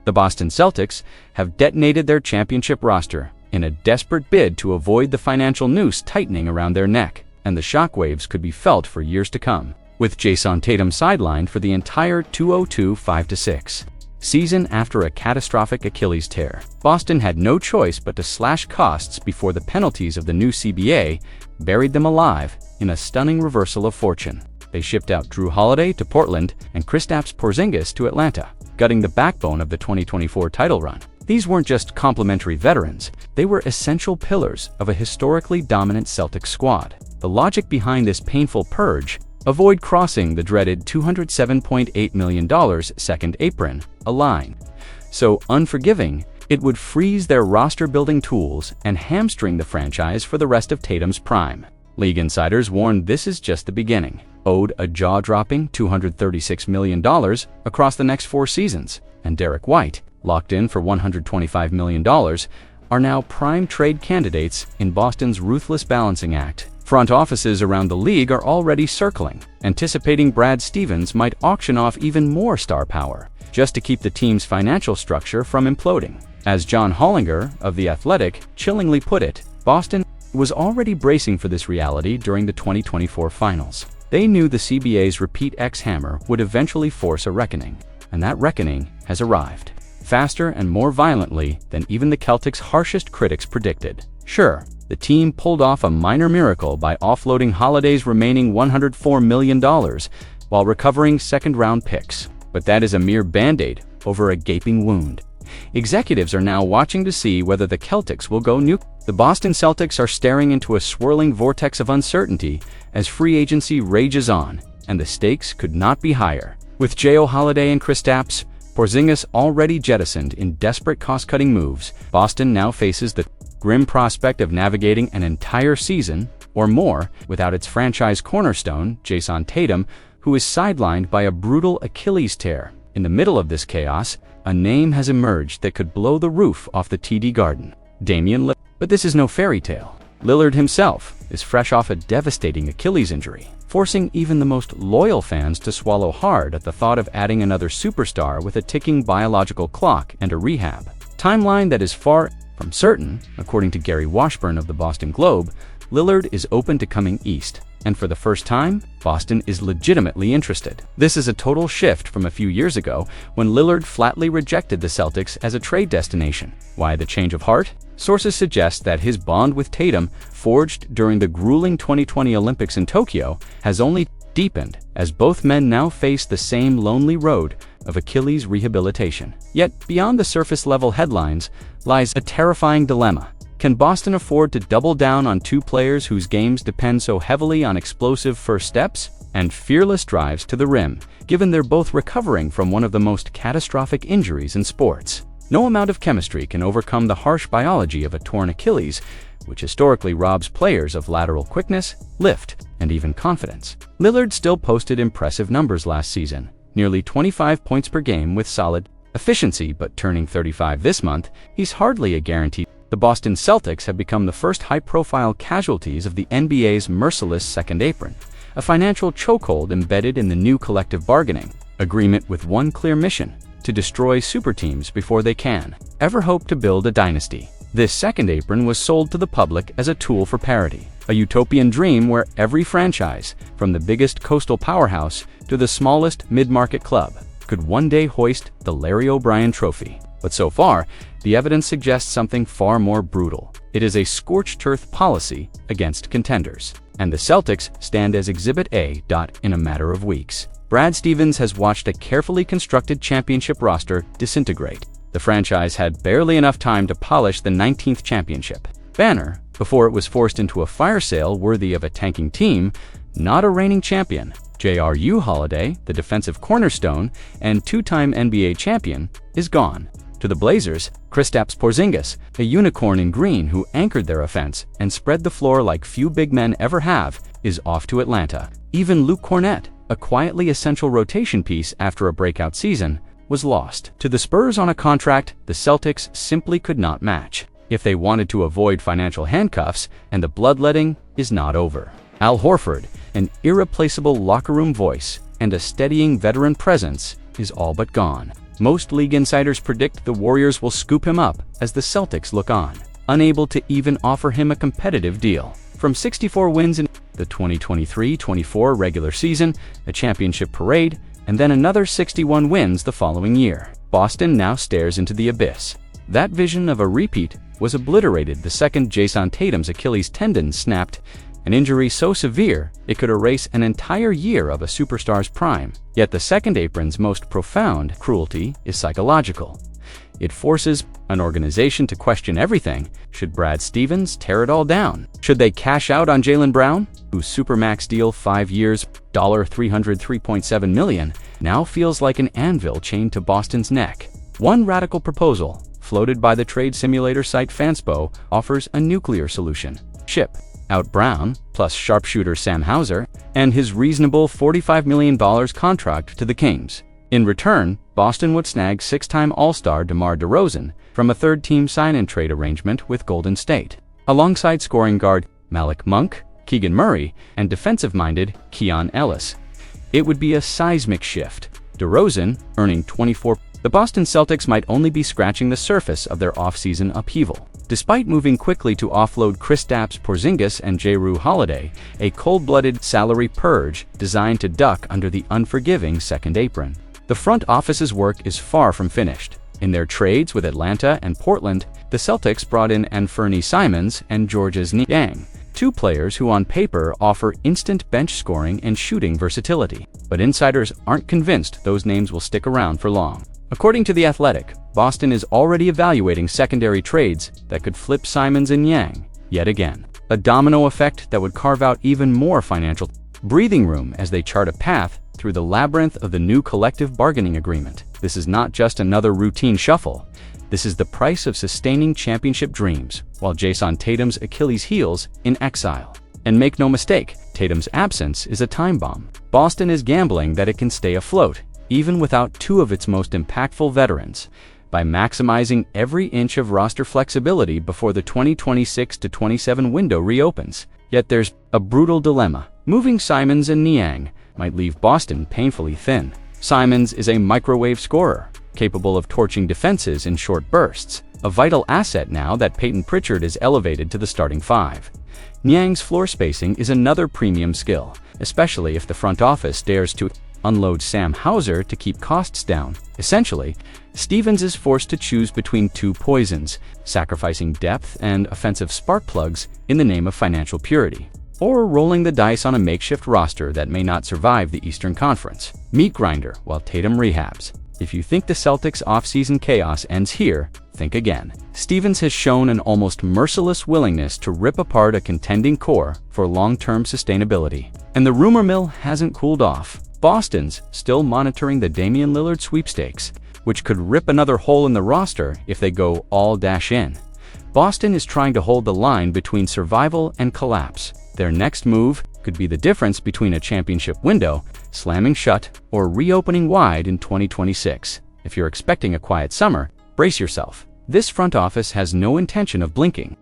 The Boston Celtics have detonated their championship roster in a desperate bid to avoid the financial noose tightening around their neck, and the shockwaves could be felt for years to come. With Jayson Tatum sidelined for the entire 2005-06 season after a catastrophic Achilles tear, Boston had no choice but to slash costs before the penalties of the new CBA buried them alive in a stunning reversal of fortune. They shipped out Jrue Holiday to Portland and Kristaps Porzingis to Atlanta, gutting the backbone of the 2024 title run. These weren't just complimentary veterans, they were essential pillars of a historically dominant Celtics squad. The logic behind this painful purge: avoid crossing the dreaded $207.8 million second apron, a line so unforgiving it would freeze their roster-building tools and hamstring the franchise for the rest of Tatum's prime. League insiders warned this is just the beginning. Owed a jaw-dropping $236 million across the next 4 seasons, and Derek White, locked in for $125 million, are now prime trade candidates in Boston's ruthless balancing act. Front offices around the league are already circling, anticipating Brad Stevens might auction off even more star power, just to keep the team's financial structure from imploding. As John Hollinger of The Athletic chillingly put it, Boston was already bracing for this reality during the 2024 finals. They knew the CBA's Repeat X hammer would eventually force a reckoning, and that reckoning has arrived, faster and more violently than even the Celtics' harshest critics predicted. Sure, the team pulled off a minor miracle by offloading Holiday's remaining $104 million while recovering second-round picks, but that is a mere band-aid over a gaping wound. Executives are now watching to see whether the Celtics will go nuke. The Boston Celtics are staring into a swirling vortex of uncertainty as free agency rages on, and the stakes could not be higher. With Jrue Holiday and Kristaps Porzingis already jettisoned in desperate cost-cutting moves, Boston now faces the grim prospect of navigating an entire season or more without its franchise cornerstone, Jayson Tatum, who is sidelined by a brutal Achilles tear. In the middle of this chaos, a name has emerged that could blow the roof off the TD Garden: Damian Lillard. But this is no fairy tale. Lillard himself is fresh off a devastating Achilles injury, forcing even the most loyal fans to swallow hard at the thought of adding another superstar with a ticking biological clock and a rehab timeline that is far from certain. According to Gary Washburn of the Boston Globe, Lillard is open to coming east, and for the first time, Boston is legitimately interested. This is a total shift from a few years ago when Lillard flatly rejected the Celtics as a trade destination. Why the change of heart? Sources suggest that his bond with Tatum, forged during the grueling 2020 Olympics in Tokyo, has only deepened as both men now face the same lonely road of Achilles rehabilitation. Yet, beyond the surface-level headlines lies a terrifying dilemma. Can Boston afford to double down on two players whose games depend so heavily on explosive first steps and fearless drives to the rim, given they're both recovering from one of the most catastrophic injuries in sports? No amount of chemistry can overcome the harsh biology of a torn Achilles, which historically robs players of lateral quickness, lift, and even confidence. Lillard still posted impressive numbers last season, nearly 25 points per game with solid efficiency, but turning 35 this month, he's hardly a guarantee. The Boston Celtics have become the first high-profile casualties of the NBA's merciless second apron, a financial chokehold embedded in the new collective bargaining agreement with one clear mission: to destroy super teams before they can ever hope to build a dynasty. This second apron was sold to the public as a tool for parity, a utopian dream where every franchise, from the biggest coastal powerhouse to the smallest mid-market club, could one day hoist the Larry O'Brien trophy. But so far, the evidence suggests something far more brutal. It is a scorched earth policy against contenders, and the Celtics stand as Exhibit A. In a matter of weeks, Brad Stevens has watched a carefully constructed championship roster disintegrate. The franchise had barely enough time to polish the 19th championship banner before it was forced into a fire sale worthy of a tanking team, not a reigning champion. Jrue Holiday, the defensive cornerstone and two-time NBA champion, is gone. To the Blazers, Kristaps Porzingis, a unicorn in green who anchored their offense and spread the floor like few big men ever have, is off to Atlanta. Even Luke Kornet, a quietly essential rotation piece after a breakout season, was lost to the Spurs on a contract the Celtics simply could not match if they wanted to avoid financial handcuffs, and the bloodletting is not over. Al Horford, an irreplaceable locker room voice and a steadying veteran presence, is all but gone. Most league insiders predict the Warriors will scoop him up as the Celtics look on, unable to even offer him a competitive deal. From 64 wins in the 2023-24 regular season, a championship parade, and then another 61 wins the following year, Boston now stares into the abyss. That vision of a repeat was obliterated the second Jayson Tatum's Achilles tendon snapped, an injury so severe it could erase an entire year of a superstar's prime. Yet the second apron's most profound cruelty is psychological. It forces an organization to question everything. Should Brad Stevens tear it all down? Should they cash out on Jaylen Brown, whose supermax deal 5 years, $303.7 million, now feels like an anvil chained to Boston's neck? One radical proposal, floated by the trade simulator site Fanspo, offers a nuclear solution. Ship out Brown, plus sharpshooter Sam Hauser, and his reasonable $45 million contract to the Kings. In return, Boston would snag 6-time All-Star DeMar DeRozan from a third-team sign-and-trade arrangement with Golden State, alongside scoring guard Malik Monk, Keegan Murray, and defensive-minded Keon Ellis. It would be a seismic shift. DeRozan earning 24. The Boston Celtics might only be scratching the surface of their offseason upheaval. Despite moving quickly to offload Kristaps Porzingis and Jrue Holiday, a cold-blooded salary purge designed to duck under the unforgiving second apron. The front office's work is far from finished. In their trades with Atlanta and Portland, the Celtics brought in Anfernee Simons and Georges Niang, two players who on paper offer instant bench scoring and shooting versatility. But insiders aren't convinced those names will stick around for long. According to The Athletic, Boston is already evaluating secondary trades that could flip Simons and Yang yet again, a domino effect that would carve out even more financial breathing room as they chart a path through the labyrinth of the new collective bargaining agreement. This is not just another routine shuffle. This is the price of sustaining championship dreams, while Jayson Tatum's Achilles heals in exile. And make no mistake, Tatum's absence is a time bomb. Boston is gambling that it can stay afloat, even without two of its most impactful veterans, by maximizing every inch of roster flexibility before the 2026-27 window reopens. Yet there's a brutal dilemma. Moving Simons and Niang might leave Boston painfully thin. Simons is a microwave scorer, capable of torching defenses in short bursts, a vital asset now that Peyton Pritchard is elevated to the starting five. Niang's floor spacing is another premium skill, especially if the front office dares to unload Sam Hauser to keep costs down. Essentially, Stevens is forced to choose between two poisons, sacrificing depth and offensive spark plugs in the name of financial purity, or rolling the dice on a makeshift roster that may not survive the Eastern Conference. Meat grinder while Tatum rehabs. If you think the Celtics' offseason chaos ends here, think again. Stevens has shown an almost merciless willingness to rip apart a contending core for long-term sustainability. And the rumor mill hasn't cooled off. Boston's still monitoring the Damian Lillard sweepstakes, which could rip another hole in the roster if they go all-in. Boston is trying to hold the line between survival and collapse. Their next move could be the difference between a championship window slamming shut or reopening wide in 2026. If you're expecting a quiet summer, brace yourself. This front office has no intention of blinking.